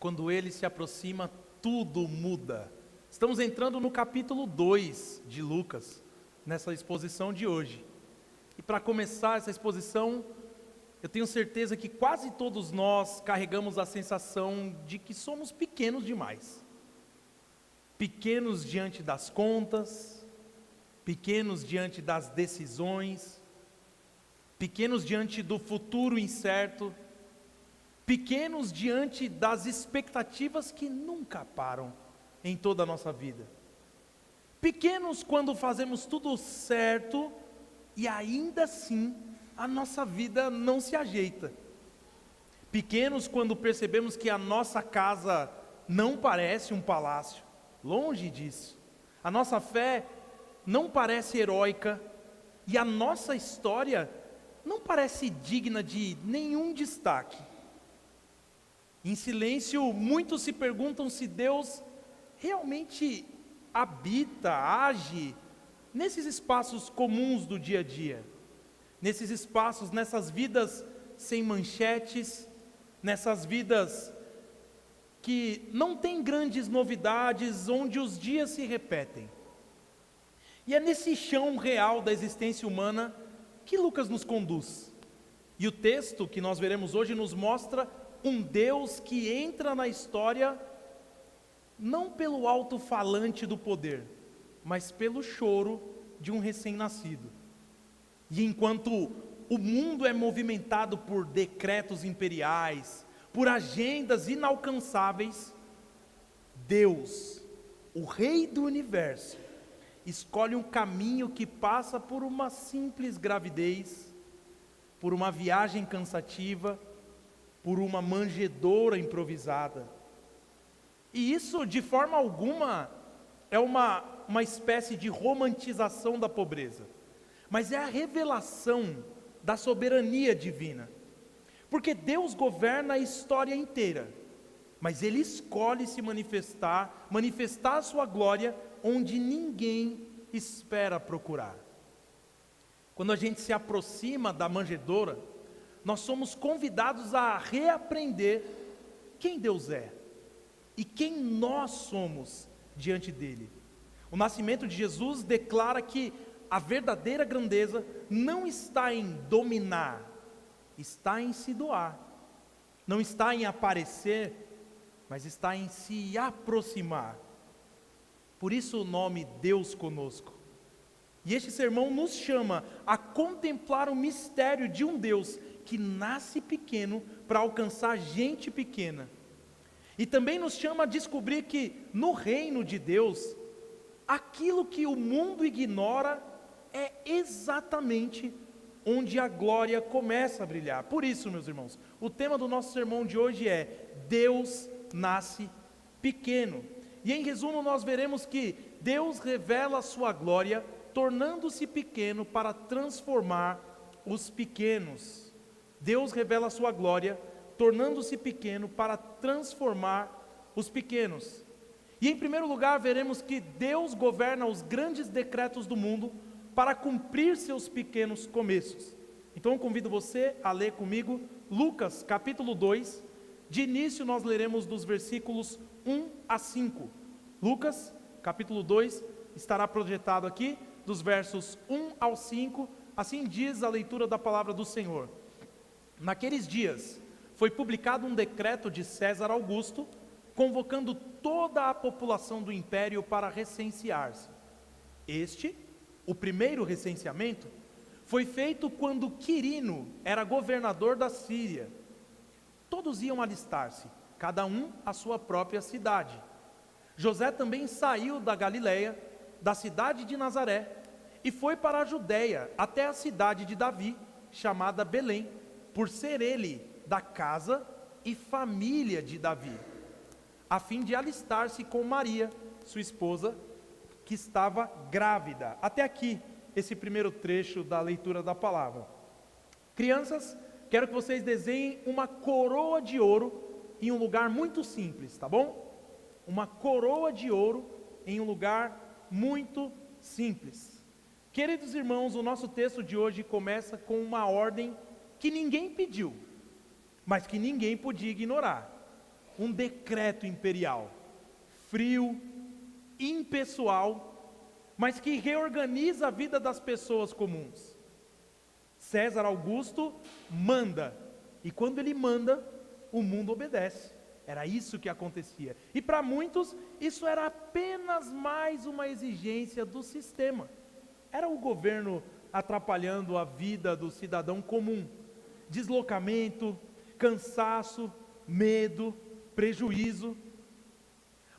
Quando ele se aproxima, tudo muda. Estamos entrando no capítulo 2 de Lucas, nessa exposição de hoje. E para começar essa exposição, eu tenho certeza que quase todos nós carregamos a sensação de que somos pequenos demais. Pequenos diante das contas, pequenos diante das decisões, pequenos diante do futuro incerto, pequenos diante das expectativas que nunca param em toda a nossa vida. Pequenos quando fazemos tudo certo e ainda assim a nossa vida não se ajeita. Pequenos quando percebemos que a nossa casa não parece um palácio, longe disso. A nossa fé não parece heróica e a nossa história não parece digna de nenhum destaque. Em silêncio, muitos se perguntam se Deus realmente habita, age nesses espaços comuns do dia a dia, nesses espaços, nessas vidas sem manchetes, nessas vidas que não têm grandes novidades, onde os dias se repetem. E é nesse chão real da existência humana que Lucas nos conduz. E o texto que nós veremos hoje nos mostra um Deus que entra na história não pelo alto-falante do poder, mas pelo choro de um recém-nascido. E enquanto o mundo é movimentado por decretos imperiais, por agendas inalcançáveis, Deus, o Rei do Universo, escolhe um caminho que passa por uma simples gravidez, por uma viagem cansativa, por uma manjedoura improvisada. E isso, de forma alguma, é uma espécie de romantização da pobreza, mas é a revelação da soberania divina. Porque Deus governa a história inteira, mas Ele escolhe se manifestar a sua glória onde ninguém espera procurar. Quando a gente se aproxima da manjedoura, nós somos convidados a reaprender quem Deus é e quem nós somos diante dele. O nascimento de Jesus declara que a verdadeira grandeza não está em dominar, está em se doar. Não está em aparecer, mas está em se aproximar. Por isso o nome Deus conosco. E este sermão nos chama a contemplar o mistério de um Deus que nasce pequeno para alcançar gente pequena. E também nos chama a descobrir que no reino de Deus, aquilo que o mundo ignora é exatamente onde a glória começa a brilhar. Por isso, meus irmãos, o tema do nosso sermão de hoje é Deus nasce pequeno. E em resumo nós veremos que Deus revela a sua glória tornando-se pequeno para transformar os pequenos. Deus revela a sua glória tornando-se pequeno para transformar os pequenos. E em primeiro lugar veremos que Deus governa os grandes decretos do mundo para cumprir seus pequenos começos. Então eu convido você a ler comigo Lucas capítulo 2, de início nós leremos dos versículos 1 a 5. Lucas capítulo 2 estará projetado aqui, dos versos 1 ao 5, assim diz a leitura da palavra do Senhor. Naqueles dias foi publicado um decreto de César Augusto, convocando toda a população do império para recensear-se. O primeiro recenseamento, foi feito quando Quirino era governador da Síria. Todos iam alistar-se, cada um à sua própria cidade. José também saiu da Galileia, da cidade de Nazaré, e foi para a Judéia, até a cidade de Davi, chamada Belém, por ser ele da casa e família de Davi, a fim de alistar-se com Maria, sua esposa, que estava grávida. Até aqui, esse primeiro trecho da leitura da palavra. Crianças, quero que vocês desenhem uma coroa de ouro em um lugar muito simples, tá bom? Uma coroa de ouro em um lugar muito simples. Queridos irmãos, o nosso texto de hoje começa com uma ordem que ninguém pediu, mas que ninguém podia ignorar. um decreto imperial, frio, impessoal, mas que reorganiza a vida das pessoas comuns. César Augusto manda, e quando ele manda, o mundo obedece. Era isso que acontecia. E para muitos, isso era apenas mais uma exigência do sistema. Era o governo atrapalhando a vida do cidadão comum. Deslocamento, cansaço, medo, prejuízo.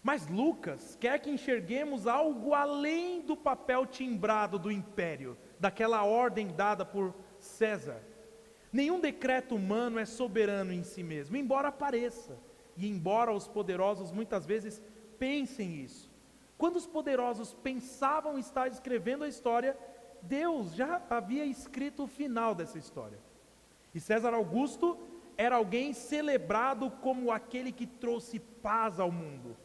Mas Lucas quer que enxerguemos algo além do papel timbrado do império, daquela ordem dada por César. Nenhum decreto humano é soberano em si mesmo, embora pareça, e embora os poderosos muitas vezes pensem isso. Quando os poderosos pensavam estar escrevendo a história, Deus já havia escrito o final dessa história. E César Augusto era alguém celebrado como aquele que trouxe paz ao mundo.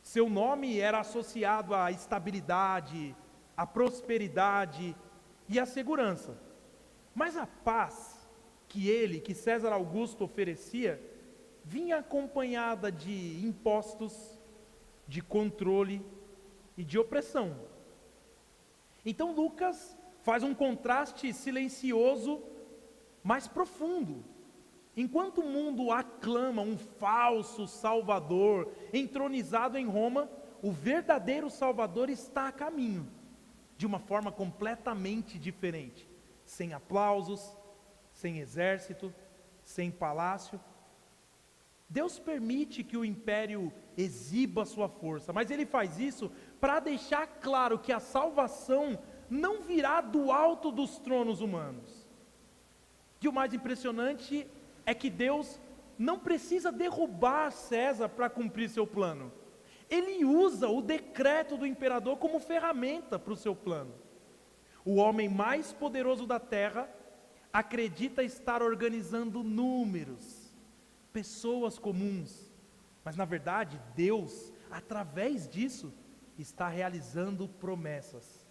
Seu nome era associado à estabilidade, à prosperidade e à segurança. Mas a paz que César Augusto oferecia, vinha acompanhada de impostos, de controle e de opressão. Então Lucas faz um contraste silencioso, mas profundo. Enquanto o mundo aclama um falso Salvador entronizado em Roma, o verdadeiro Salvador está a caminho, de uma forma completamente diferente, sem aplausos, sem exército, sem palácio. Deus permite que o império exiba sua força, mas ele faz isso para deixar claro que a salvação não virá do alto dos tronos humanos. E o mais impressionante é que Deus não precisa derrubar César para cumprir seu plano. Ele usa o decreto do imperador como ferramenta para o seu plano. O homem mais poderoso da terra acredita estar organizando números, pessoas comuns, mas na verdade Deus, através disso, está realizando promessas.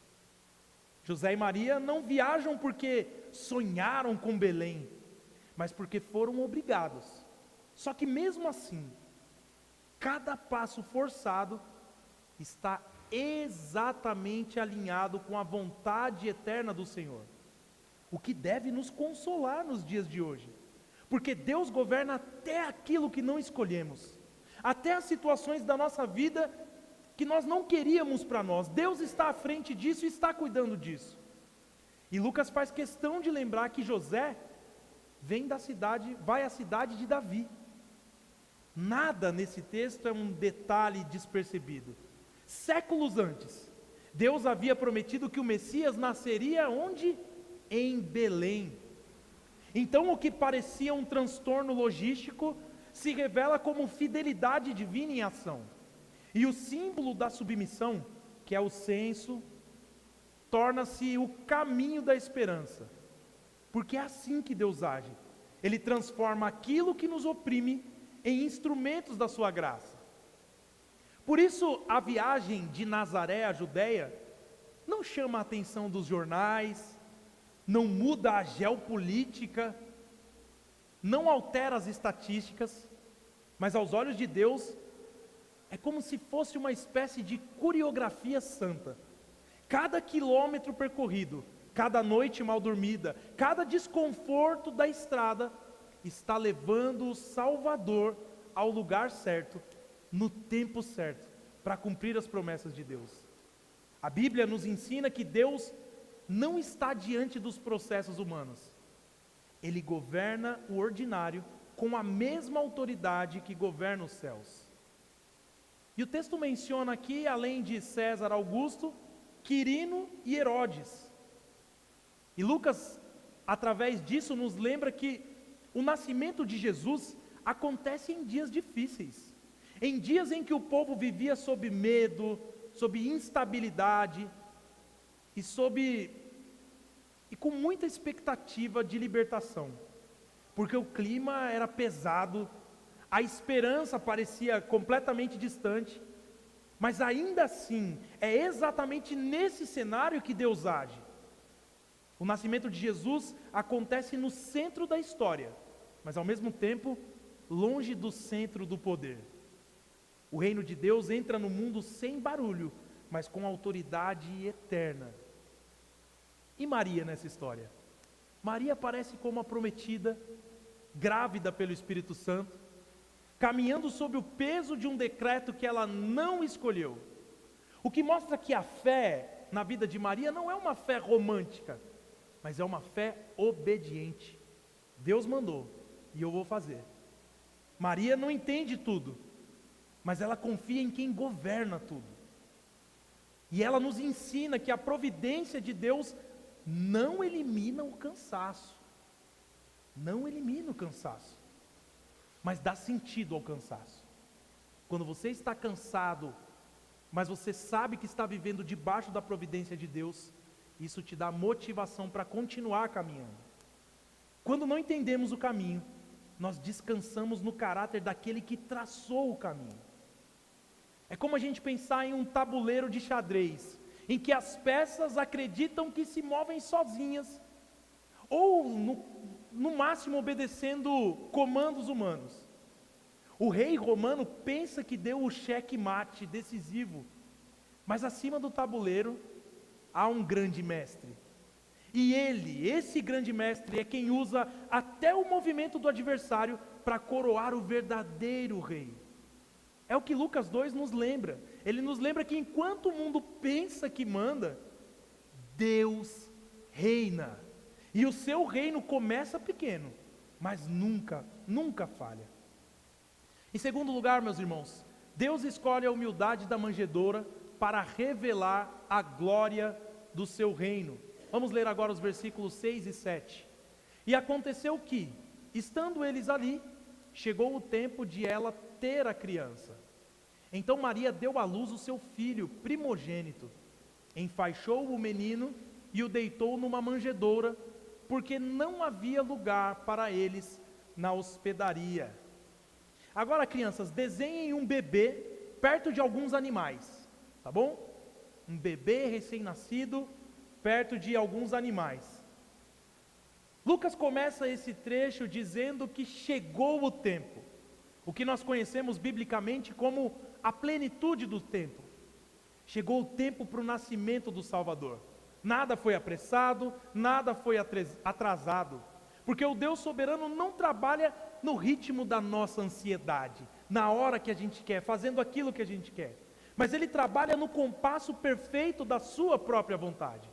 José e Maria não viajam porque sonharam com Belém, mas porque foram obrigados. Só que mesmo assim, cada passo forçado está exatamente alinhado com a vontade eterna do Senhor, o que deve nos consolar nos dias de hoje, porque Deus governa até aquilo que não escolhemos, até as situações da nossa vida que nós não queríamos para nós. Deus está à frente disso e está cuidando disso. E Lucas faz questão de lembrar que José vai à cidade de Davi. Nada nesse texto é um detalhe despercebido. Séculos antes, Deus havia prometido que o Messias nasceria onde? Em Belém. Então o que parecia um transtorno logístico se revela como fidelidade divina em ação. E o símbolo da submissão, que é o censo, torna-se o caminho da esperança. Porque é assim que Deus age. Ele transforma aquilo que nos oprime em instrumentos da sua graça. Por isso, a viagem de Nazaré à Judeia não chama a atenção dos jornais, não muda a geopolítica, não altera as estatísticas, mas aos olhos de Deus, é como se fosse uma espécie de coreografia santa. Cada quilômetro percorrido, cada noite mal dormida, cada desconforto da estrada, está levando o Salvador ao lugar certo, no tempo certo, para cumprir as promessas de Deus. A Bíblia nos ensina que Deus não está diante dos processos humanos. Ele governa o ordinário com a mesma autoridade que governa os céus. E o texto menciona aqui, além de César Augusto, Quirino e Herodes. E Lucas, através disso, nos lembra que o nascimento de Jesus acontece em dias difíceis, em dias em que o povo vivia sob medo, sob instabilidade e com muita expectativa de libertação, porque o clima era pesado, a esperança parecia completamente distante, mas ainda assim, é exatamente nesse cenário que Deus age. O nascimento de Jesus acontece no centro da história, mas ao mesmo tempo, longe do centro do poder. O reino de Deus entra no mundo sem barulho, mas com autoridade eterna. E Maria nessa história? Maria aparece como a prometida, grávida pelo Espírito Santo, caminhando sob o peso de um decreto que ela não escolheu. O que mostra que a fé na vida de Maria não é uma fé romântica, mas é uma fé obediente. Deus mandou e eu vou fazer. Maria não entende tudo, mas ela confia em quem governa tudo. E ela nos ensina que a providência de Deus não elimina o cansaço. Não elimina o cansaço, mas dá sentido ao cansaço. Quando você está cansado, mas você sabe que está vivendo debaixo da providência de Deus, isso te dá motivação para continuar caminhando. Quando não entendemos o caminho, nós descansamos no caráter daquele que traçou o caminho. É como a gente pensar em um tabuleiro de xadrez, em que as peças acreditam que se movem sozinhas, ou no máximo obedecendo comandos humanos. O rei romano pensa que deu o cheque-mate decisivo, mas acima do tabuleiro há um grande mestre. E esse grande mestre, é quem usa até o movimento do adversário para coroar o verdadeiro rei. É o que Lucas 2 nos lembra. Ele nos lembra que enquanto o mundo pensa que manda, Deus reina. E o seu reino começa pequeno, mas nunca falha. Em segundo lugar, meus irmãos, Deus escolhe a humildade da manjedoura para revelar a glória do seu reino. Vamos ler agora os versículos 6 e 7. E aconteceu que, estando eles ali, chegou o tempo de ela ter a criança. Então Maria deu à luz o seu filho primogênito, enfaixou o menino e o deitou numa manjedoura, porque não havia lugar para eles na hospedaria. Agora, crianças, desenhem um bebê perto de alguns animais, tá bom? Um bebê recém-nascido perto de alguns animais. Lucas começa esse trecho dizendo que chegou o tempo, o que nós conhecemos biblicamente como a plenitude do tempo. Chegou o tempo para o nascimento do Salvador. Nada foi apressado, nada foi atrasado, porque o Deus soberano não trabalha no ritmo da nossa ansiedade, na hora que a gente quer, fazendo aquilo que a gente quer, mas Ele trabalha no compasso perfeito da sua própria vontade.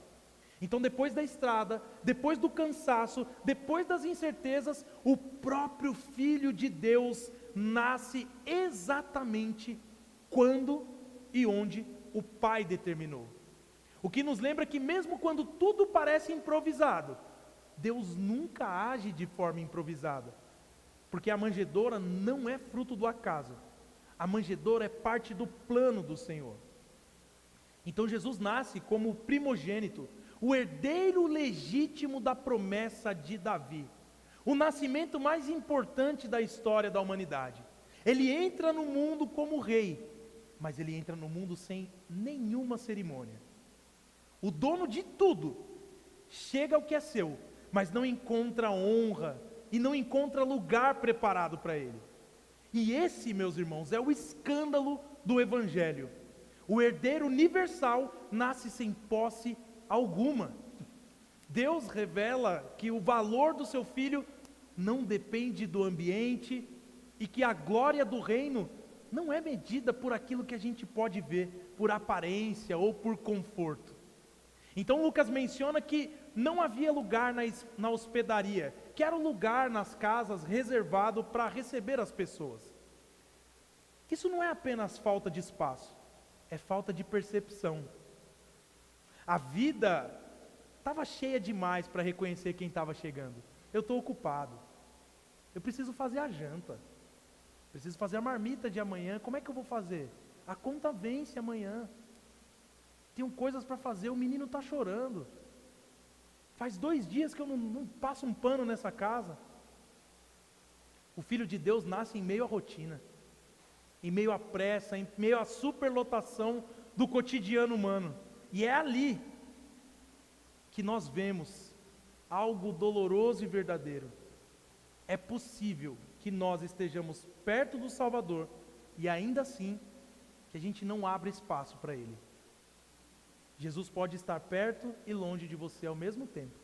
Então, depois da estrada, depois do cansaço, depois das incertezas, o próprio Filho de Deus nasce exatamente quando e onde o Pai determinou. O que nos lembra que mesmo quando tudo parece improvisado, Deus nunca age de forma improvisada, porque a manjedoura não é fruto do acaso, a manjedoura é parte do plano do Senhor. Então Jesus nasce como o primogênito, o herdeiro legítimo da promessa de Davi, o nascimento mais importante da história da humanidade. Ele entra no mundo como rei, mas ele entra no mundo sem nenhuma cerimônia. O dono de tudo chega ao que é seu, mas não encontra honra e não encontra lugar preparado para ele. E esse, meus irmãos, é o escândalo do Evangelho. O herdeiro universal nasce sem posse alguma. Deus revela que o valor do seu filho não depende do ambiente e que a glória do reino não é medida por aquilo que a gente pode ver, por aparência ou por conforto. Então Lucas menciona que não havia lugar na hospedaria, que era o lugar nas casas reservado para receber as pessoas. Isso não é apenas falta de espaço, é falta de percepção. A vida estava cheia demais para reconhecer quem estava chegando. Eu estou ocupado, eu preciso fazer a janta, preciso fazer a marmita de amanhã. Como é que eu vou fazer? A conta vence amanhã, tenho coisas para fazer, o menino está chorando, faz 2 dias que eu não passo um pano nessa casa. O Filho de Deus nasce em meio à rotina, em meio à pressa, em meio à superlotação do cotidiano humano, e é ali que nós vemos algo doloroso e verdadeiro. É possível que nós estejamos perto do Salvador e ainda assim que a gente não abra espaço para Ele. Jesus pode estar perto e longe de você ao mesmo tempo.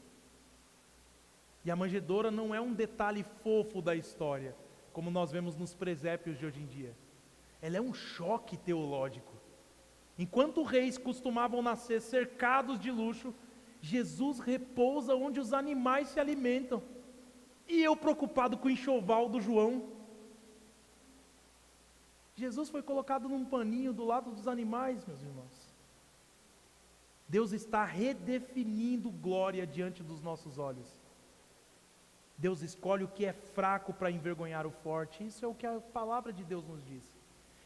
E a manjedoura não é um detalhe fofo da história, como nós vemos nos presépios de hoje em dia. Ela é um choque teológico. Enquanto reis costumavam nascer cercados de luxo, Jesus repousa onde os animais se alimentam. E eu preocupado com o enxoval do João. Jesus foi colocado num paninho do lado dos animais, meus irmãos. Deus está redefinindo glória diante dos nossos olhos. Deus escolhe o que é fraco para envergonhar o forte. Isso é o que a palavra de Deus nos diz.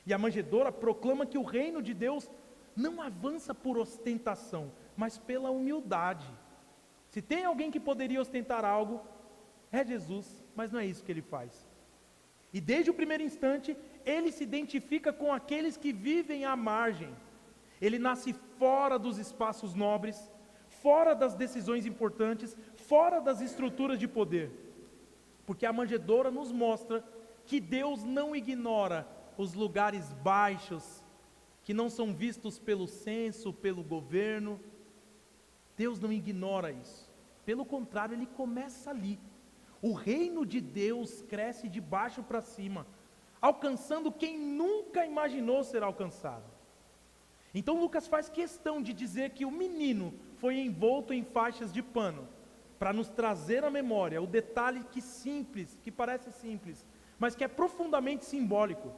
E a manjedoura proclama que o reino de Deus não avança por ostentação, mas pela humildade. Se tem alguém que poderia ostentar algo, é Jesus, mas não é isso que ele faz. E desde o primeiro instante, ele se identifica com aqueles que vivem à margem. Ele nasce fora dos espaços nobres, fora das decisões importantes, fora das estruturas de poder. Porque a manjedoura nos mostra que Deus não ignora os lugares baixos, que não são vistos pelo censo, pelo governo. Deus não ignora isso. Pelo contrário, ele começa ali. O reino de Deus cresce de baixo para cima, alcançando quem nunca imaginou ser alcançado. Então Lucas faz questão de dizer que o menino foi envolto em faixas de pano, para nos trazer à memória o detalhe que parece simples, mas que é profundamente simbólico.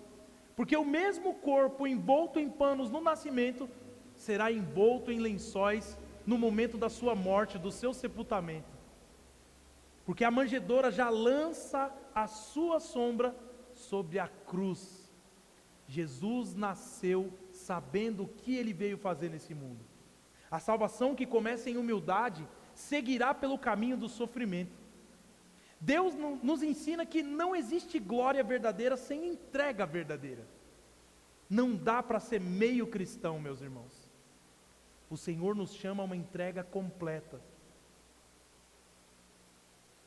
Porque o mesmo corpo envolto em panos no nascimento, será envolto em lençóis no momento da sua morte, do seu sepultamento. Porque a manjedoura já lança a sua sombra sobre a cruz. Jesus nasceu sabendo o que ele veio fazer nesse mundo. A salvação que começa em humildade seguirá pelo caminho do sofrimento. Deus nos ensina que não existe glória verdadeira sem entrega verdadeira. Não dá para ser meio cristão, meus irmãos. O Senhor nos chama a uma entrega completa.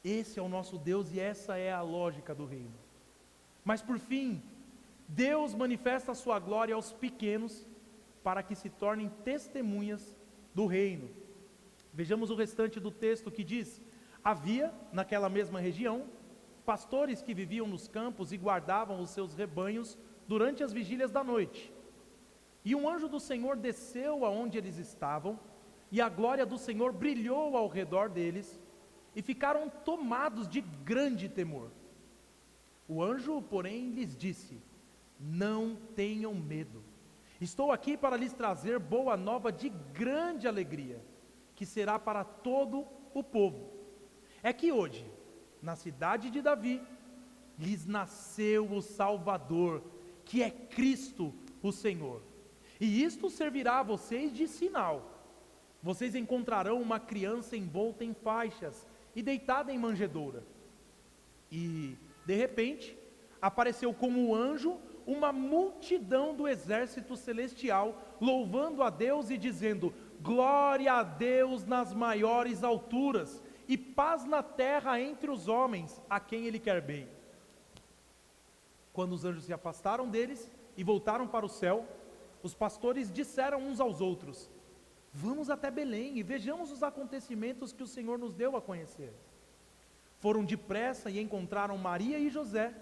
Esse é o nosso Deus e essa é a lógica do reino. Mas por fim, Deus manifesta a sua glória aos pequenos para que se tornem testemunhas do reino. Vejamos o restante do texto que diz: havia naquela mesma região pastores que viviam nos campos e guardavam os seus rebanhos durante as vigílias da noite. E um anjo do Senhor desceu aonde eles estavam, e a glória do Senhor brilhou ao redor deles, e ficaram tomados de grande temor. O anjo, porém, lhes disse: não tenham medo. Estou aqui para lhes trazer boa nova de grande alegria, que será para todo o povo. É que hoje, na cidade de Davi, lhes nasceu o Salvador, que é Cristo o Senhor. E isto servirá a vocês de sinal. Vocês encontrarão uma criança envolta em faixas e deitada em manjedoura. E, de repente, apareceu como anjo uma multidão do exército celestial, louvando a Deus e dizendo: glória a Deus nas maiores alturas, e paz na terra entre os homens, a quem Ele quer bem. Quando os anjos se afastaram deles e voltaram para o céu, os pastores disseram uns aos outros: vamos até Belém e vejamos os acontecimentos que o Senhor nos deu a conhecer. Foram depressa e encontraram Maria e José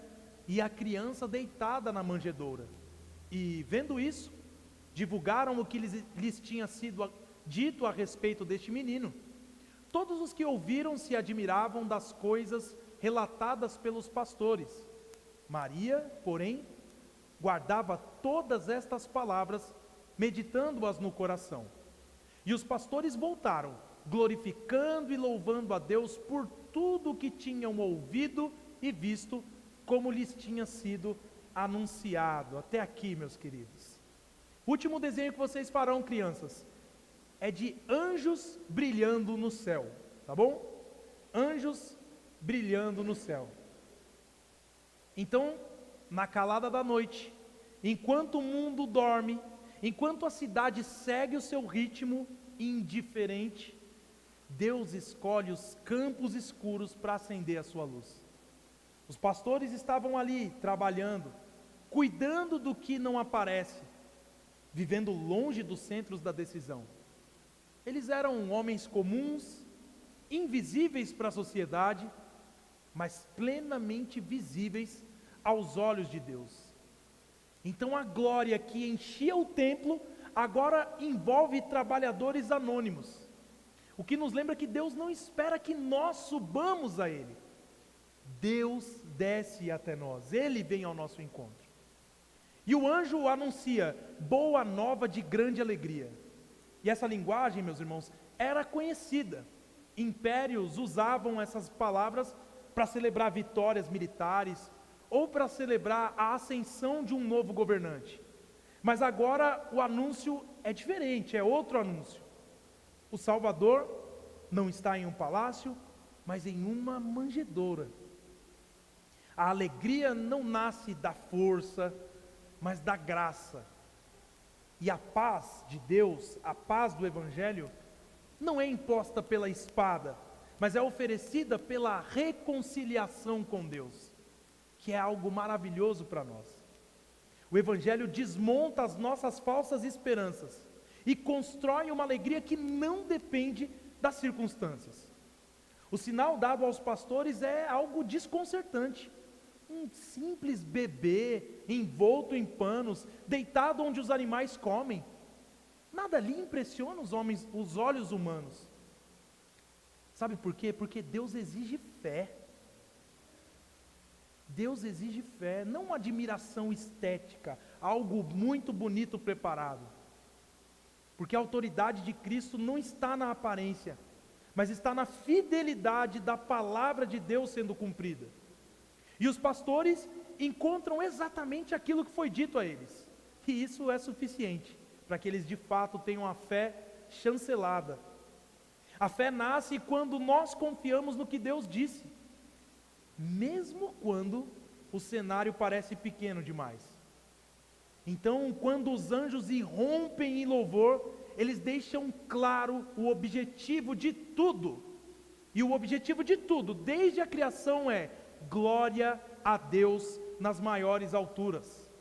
e a criança deitada na manjedoura. E, vendo isso, divulgaram o que lhes tinha sido dito a respeito deste menino. Todos os que ouviram se admiravam das coisas relatadas pelos pastores. Maria, porém, guardava todas estas palavras, meditando-as no coração. E os pastores voltaram, glorificando e louvando a Deus por tudo o que tinham ouvido e visto, como lhes tinha sido anunciado. Até aqui, meus queridos. O último desenho que vocês farão, crianças, é de anjos brilhando no céu, tá bom? Anjos brilhando no céu. Então, na calada da noite, enquanto o mundo dorme, enquanto a cidade segue o seu ritmo indiferente, Deus escolhe os campos escuros para acender a sua luz. Os pastores estavam ali trabalhando, cuidando do que não aparece, vivendo longe dos centros da decisão. Eles eram homens comuns, invisíveis para a sociedade, mas plenamente visíveis aos olhos de Deus. Então a glória que enchia o templo agora envolve trabalhadores anônimos, o que nos lembra que Deus não espera que nós subamos a Ele. Deus desce até nós, Ele vem ao nosso encontro. E o anjo anuncia boa nova de grande alegria. E essa linguagem, meus irmãos, era conhecida. Impérios usavam essas palavras para celebrar vitórias militares ou para celebrar a ascensão de um novo governante. Mas agora o anúncio é diferente, é outro anúncio. O Salvador não está em um palácio, mas em uma manjedoura. A alegria não nasce da força, mas da graça. E a paz de Deus, a paz do Evangelho, não é imposta pela espada, mas é oferecida pela reconciliação com Deus, que é algo maravilhoso para nós. O Evangelho desmonta as nossas falsas esperanças e constrói uma alegria que não depende das circunstâncias. O sinal dado aos pastores é algo desconcertante. Um simples bebê envolto em panos, deitado onde os animais comem. Nada ali impressiona os olhos humanos. Sabe por quê? Porque Deus exige fé. Deus exige fé, não uma admiração estética, algo muito bonito preparado. Porque a autoridade de Cristo não está na aparência, mas está na fidelidade da palavra de Deus sendo cumprida. E os pastores encontram exatamente aquilo que foi dito a eles. E isso é suficiente para que eles de fato tenham a fé chancelada. A fé nasce quando nós confiamos no que Deus disse, mesmo quando o cenário parece pequeno demais. Então, quando os anjos irrompem em louvor, eles deixam claro o objetivo de tudo. E o objetivo de tudo, desde a criação, é glória a Deus nas maiores alturas.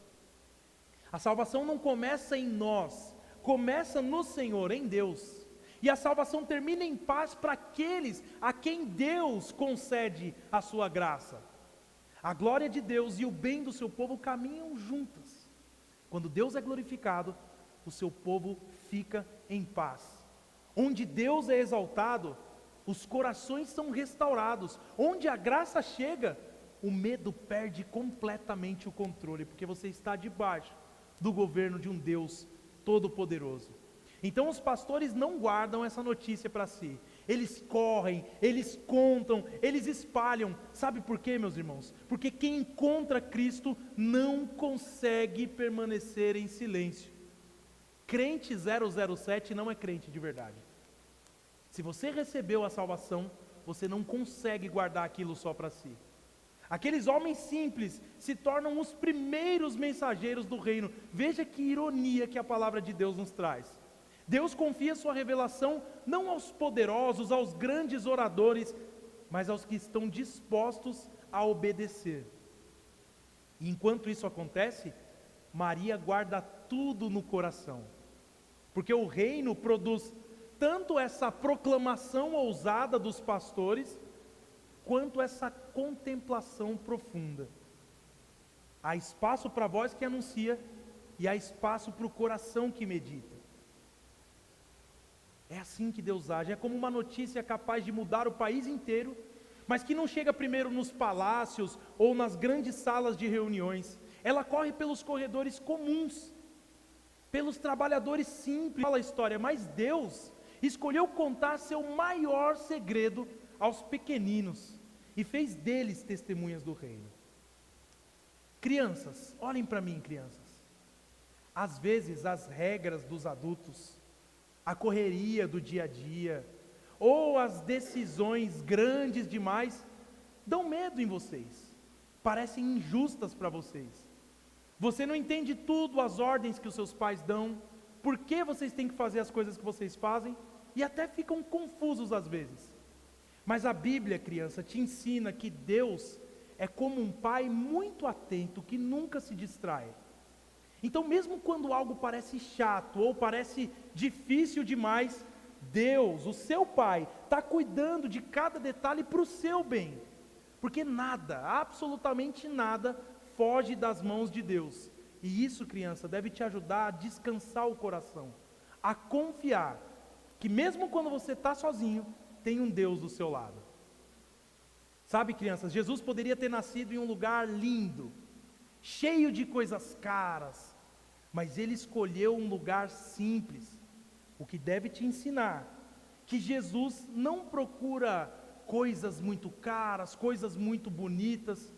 A salvação não começa em nós, começa no Senhor, em Deus. E a salvação termina em paz para aqueles a quem Deus concede a sua graça. A glória de Deus e o bem do seu povo caminham juntas. Quando Deus é glorificado, o seu povo fica em paz. Onde Deus é exaltado, os corações são restaurados. Onde a graça chega, o medo perde completamente o controle, porque você está debaixo do governo de um Deus todo-poderoso. Então os pastores não guardam essa notícia para si. Eles correm, eles contam, eles espalham. Sabe por quê, meus irmãos? Porque quem encontra Cristo não consegue permanecer em silêncio. Crente 007 não é crente de verdade. Se você recebeu a salvação, você não consegue guardar aquilo só para si. Aqueles homens simples se tornam os primeiros mensageiros do reino. Veja que ironia que a palavra de Deus nos traz. Deus confia sua revelação não aos poderosos, aos grandes oradores, mas aos que estão dispostos a obedecer. E enquanto isso acontece, Maria guarda tudo no coração, porque o reino produz tanto essa proclamação ousada dos pastores, quanto essa contemplação profunda. Há espaço para a voz que anuncia, e há espaço para o coração que medita. É assim que Deus age, é como uma notícia capaz de mudar o país inteiro, mas que não chega primeiro nos palácios ou nas grandes salas de reuniões. Ela corre pelos corredores comuns, pelos trabalhadores simples. Fala a história, mas Deus escolheu contar seu maior segredo aos pequeninos e fez deles testemunhas do reino. Crianças, olhem para mim, crianças. Às vezes as regras dos adultos, a correria do dia a dia, ou as decisões grandes demais, dão medo em vocês, parecem injustas para vocês. Você não entende tudo, as ordens que os seus pais dão, por que vocês têm que fazer as coisas que vocês fazem, e até ficam confusos às vezes. Mas a Bíblia, criança, te ensina que Deus é como um pai muito atento que nunca se distrai. Então, mesmo quando algo parece chato ou parece difícil demais, Deus, o seu Pai, está cuidando de cada detalhe para o seu bem. Porque nada, absolutamente nada, foge das mãos de Deus. E isso, criança, deve te ajudar a descansar o coração, a confiar que mesmo quando você está sozinho, tem um Deus do seu lado. Sabe, crianças, Jesus poderia ter nascido em um lugar lindo, cheio de coisas caras, mas Ele escolheu um lugar simples, o que deve te ensinar que Jesus não procura coisas muito caras, coisas muito bonitas.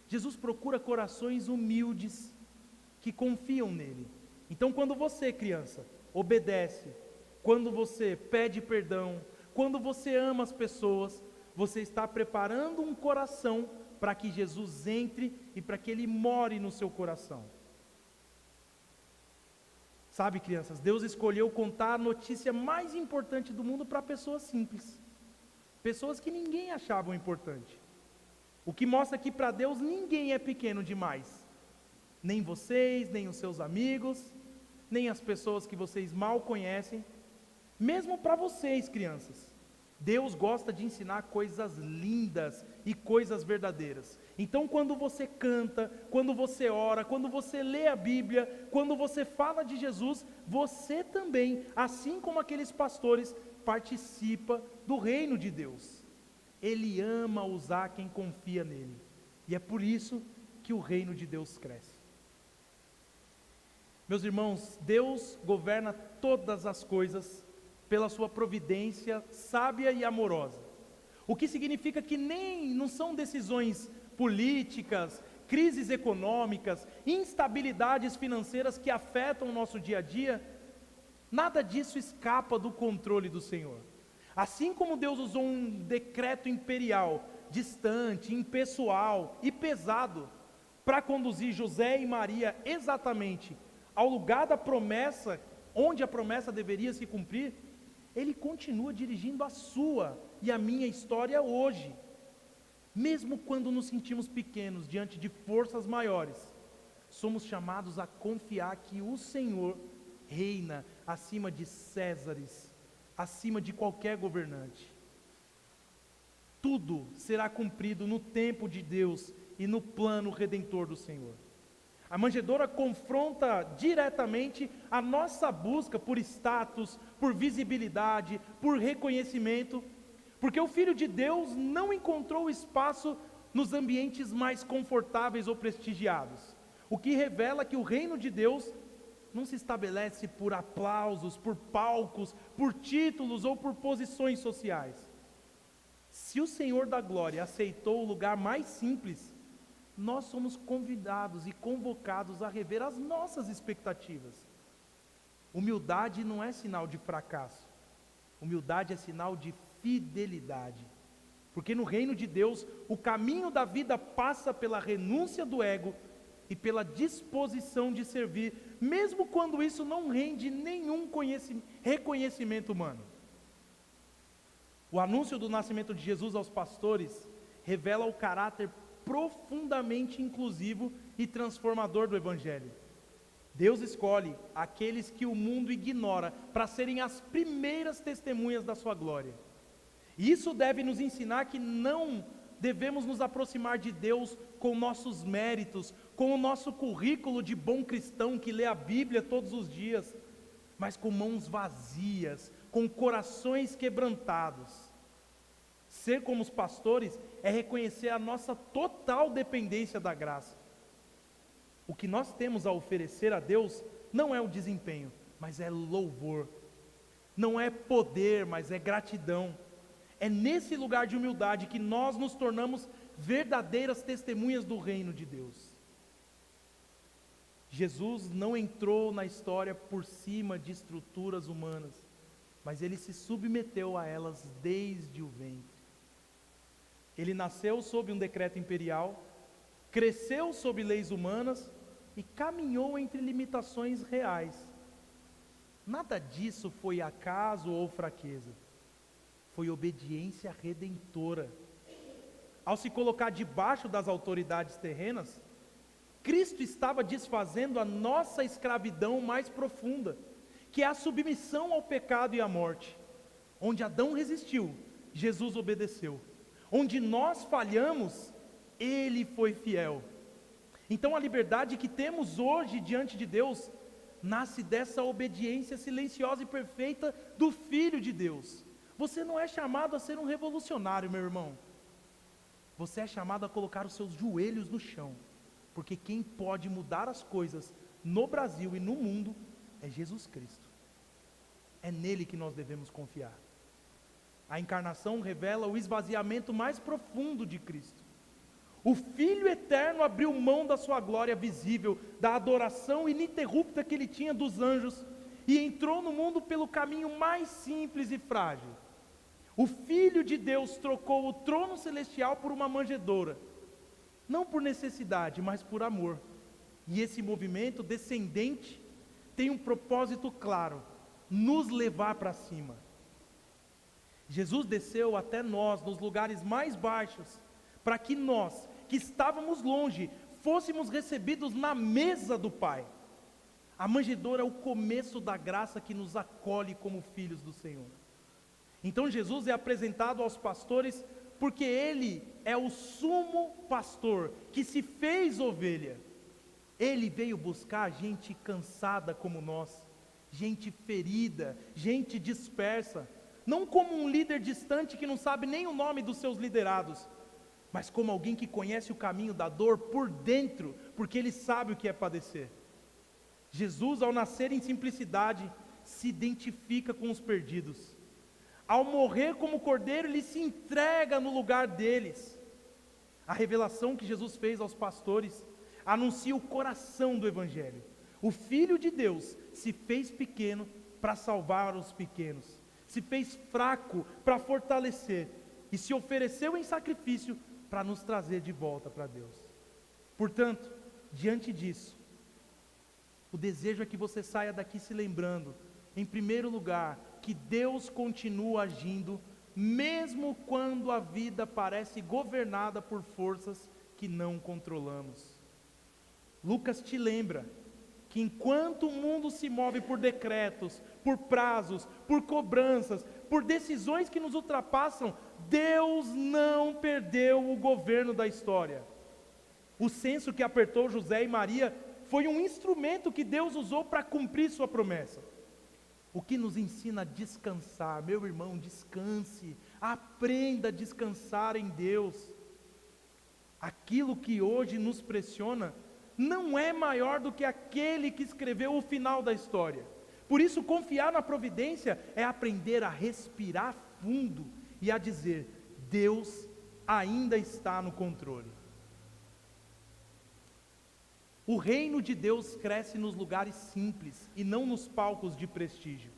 Jesus procura corações humildes, que confiam nele. Então, quando você, criança, obedece, quando você pede perdão, quando você ama as pessoas, você está preparando um coração para que Jesus entre e para que Ele more no seu coração. Sabe, crianças, Deus escolheu contar a notícia mais importante do mundo para pessoas simples, pessoas que ninguém achava importante. O que mostra que para Deus ninguém é pequeno demais, nem vocês, nem os seus amigos, nem as pessoas que vocês mal conhecem. Mesmo para vocês, crianças, Deus gosta de ensinar coisas lindas e coisas verdadeiras. Então, quando você canta, quando você ora, quando você lê a Bíblia, quando você fala de Jesus, você também, assim como aqueles pastores, participa do reino de Deus. Ele ama usar quem confia nele. E é por isso que o reino de Deus cresce. Meus irmãos, Deus governa todas as coisas pela sua providência sábia e amorosa. O que significa que não são decisões políticas, crises econômicas, instabilidades financeiras que afetam o nosso dia a dia. Nada disso escapa do controle do Senhor. Assim como Deus usou um decreto imperial, distante, impessoal e pesado, para conduzir José e Maria exatamente ao lugar da promessa, onde a promessa deveria se cumprir, Ele continua dirigindo a sua e a minha história hoje. Mesmo quando nos sentimos pequenos diante de forças maiores, somos chamados a confiar que o Senhor reina acima de Césares, acima de qualquer governante. Tudo será cumprido no tempo de Deus e no plano redentor do Senhor. A manjedoura confronta diretamente a nossa busca por status, por visibilidade, por reconhecimento, porque o Filho de Deus não encontrou espaço nos ambientes mais confortáveis ou prestigiados, o que revela que o reino de Deus não se estabelece por aplausos, por palcos, por títulos ou por posições sociais. Se o Senhor da glória aceitou o lugar mais simples, nós somos convidados e convocados a rever as nossas expectativas. Humildade não é sinal de fracasso, humildade é sinal de fidelidade, porque no reino de Deus, o caminho da vida passa pela renúncia do ego e pela disposição de servir, mesmo quando isso não rende nenhum reconhecimento humano. O anúncio do nascimento de Jesus aos pastores revela o caráter profundamente inclusivo e transformador do Evangelho. Deus escolhe aqueles que o mundo ignora para serem as primeiras testemunhas da sua glória. Isso deve nos ensinar que não devemos nos aproximar de Deus com nossos méritos, com o nosso currículo de bom cristão que lê a Bíblia todos os dias, mas com mãos vazias, com corações quebrantados. Ser como os pastores é reconhecer a nossa total dependência da graça. O que nós temos a oferecer a Deus não é o desempenho, mas é louvor. Não é poder, mas é gratidão. É nesse lugar de humildade que nós nos tornamos verdadeiras testemunhas do reino de Deus. Jesus não entrou na história por cima de estruturas humanas, mas Ele se submeteu a elas desde o ventre. Ele nasceu sob um decreto imperial, cresceu sob leis humanas e caminhou entre limitações reais. Nada disso foi acaso ou fraqueza, foi obediência redentora. ao se colocar debaixo das autoridades terrenas, Cristo estava desfazendo a nossa escravidão mais profunda, que é a submissão ao pecado e à morte. Onde Adão resistiu, Jesus obedeceu. Onde nós falhamos, Ele foi fiel. Então a liberdade que temos hoje diante de Deus, nasce dessa obediência silenciosa e perfeita do Filho de Deus. Você não é chamado a ser um revolucionário, meu irmão. Você é chamado a colocar os seus joelhos no chão, porque quem pode mudar as coisas no Brasil e no mundo é Jesus Cristo. É nele que nós devemos confiar. A encarnação revela o esvaziamento mais profundo de Cristo. O Filho eterno abriu mão da sua glória visível, da adoração ininterrupta que ele tinha dos anjos, e entrou no mundo pelo caminho mais simples e frágil. O Filho de Deus trocou o trono celestial por uma manjedoura, não por necessidade, mas por amor. E esse movimento descendente tem um propósito claro: nos levar para cima. Jesus desceu até nós, nos lugares mais baixos, para que nós, que estávamos longe, fôssemos recebidos na mesa do Pai. A manjedoura é o começo da graça que nos acolhe como filhos do Senhor. Então Jesus é apresentado aos pastores porque Ele é o sumo pastor que se fez ovelha. Ele veio buscar gente cansada como nós, gente ferida, gente dispersa, não como um líder distante que não sabe nem o nome dos seus liderados, mas como alguém que conhece o caminho da dor por dentro, porque ele sabe o que é padecer. Jesus, ao nascer em simplicidade, se identifica com os perdidos. Ao morrer como cordeiro, ele se entrega no lugar deles. A revelação que Jesus fez aos pastores anuncia o coração do Evangelho. O Filho de Deus se fez pequeno para salvar os pequenos, se fez fraco para fortalecer, e se ofereceu em sacrifício para nos trazer de volta para Deus. Portanto, diante disso, o desejo é que você saia daqui se lembrando, em primeiro lugar, que Deus continua agindo, mesmo quando a vida parece governada por forças que não controlamos. Lucas te lembra que enquanto o mundo se move por decretos, por prazos, por cobranças, por decisões que nos ultrapassam, Deus não perdeu o governo da história. O censo que apertou José e Maria foi um instrumento que Deus usou para cumprir sua promessa. O que nos ensina a descansar, meu irmão, descanse, aprenda a descansar em Deus. Aquilo que hoje nos pressiona não é maior do que aquele que escreveu o final da história. Por isso, confiar na providência é aprender a respirar fundo e a dizer: Deus ainda está no controle. O reino de Deus cresce nos lugares simples e não nos palcos de prestígio.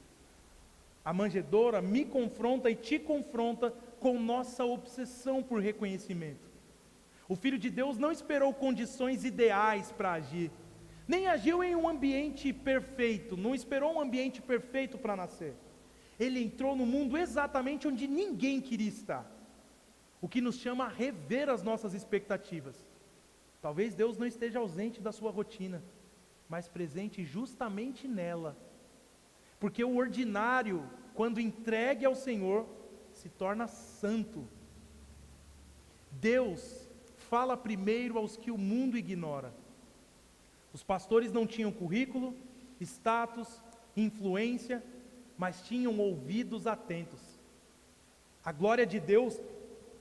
A manjedoura me confronta e te confronta com nossa obsessão por reconhecimento. O Filho de Deus não esperou condições ideais para agir, nem agiu em um ambiente perfeito, não esperou um ambiente perfeito para nascer. Ele entrou no mundo exatamente onde ninguém queria estar, o que nos chama a rever as nossas expectativas. Talvez Deus não esteja ausente da sua rotina, mas presente justamente nela, porque o ordinário, quando entregue ao Senhor, se torna santo. Deus fala primeiro aos que o mundo ignora. Os pastores não tinham currículo, status, influência, mas tinham ouvidos atentos. A glória de Deus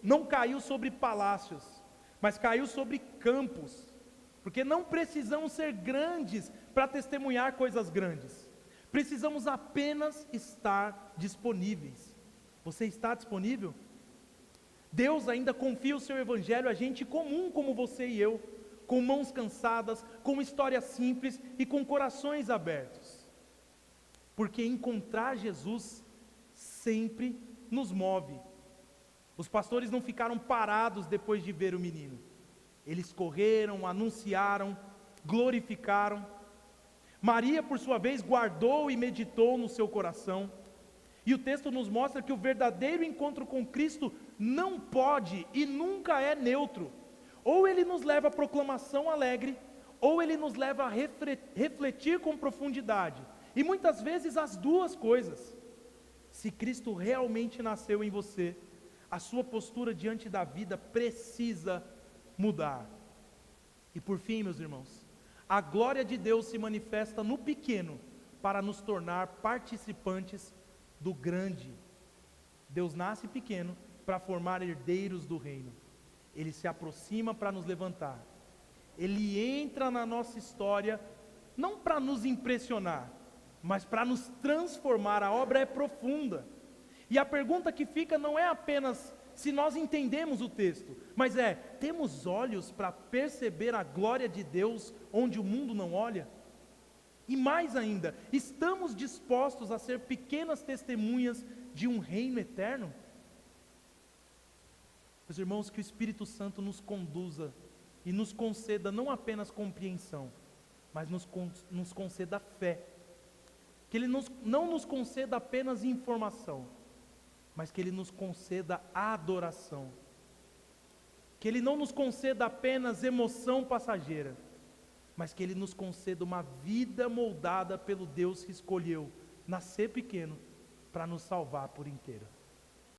não caiu sobre palácios, mas caiu sobre campos, porque não precisamos ser grandes para testemunhar coisas grandes, precisamos apenas estar disponíveis. Você está disponível? Deus ainda confia o seu evangelho a gente comum como você e eu, com mãos cansadas, com histórias simples e com corações abertos, porque encontrar Jesus sempre nos move. Os pastores não ficaram parados depois de ver o menino. Eles correram, anunciaram, glorificaram. Maria, por sua vez, guardou e meditou no seu coração. E o texto nos mostra que o verdadeiro encontro com Cristo não pode e nunca é neutro. Ou ele nos leva à proclamação alegre, ou ele nos leva a refletir com profundidade. E muitas vezes as duas coisas. Se Cristo realmente nasceu em você, a sua postura diante da vida precisa mudar. E por fim, meus irmãos, a glória de Deus se manifesta no pequeno para nos tornar participantes do grande. Deus nasce pequeno para formar herdeiros do reino. Ele se aproxima para nos levantar. Ele entra na nossa história, não para nos impressionar, mas para nos transformar. A obra é profunda. E a pergunta que fica não é apenas se nós entendemos o texto, mas temos olhos para perceber a glória de Deus onde o mundo não olha? E mais ainda, estamos dispostos a ser pequenas testemunhas de um reino eterno? Meus irmãos, que o Espírito Santo nos conduza e nos conceda não apenas compreensão, mas nos conceda fé. Que Ele não nos conceda apenas informação, mas que Ele nos conceda adoração. Que Ele não nos conceda apenas emoção passageira, mas que Ele nos conceda uma vida moldada pelo Deus que escolheu nascer pequeno para nos salvar por inteiro.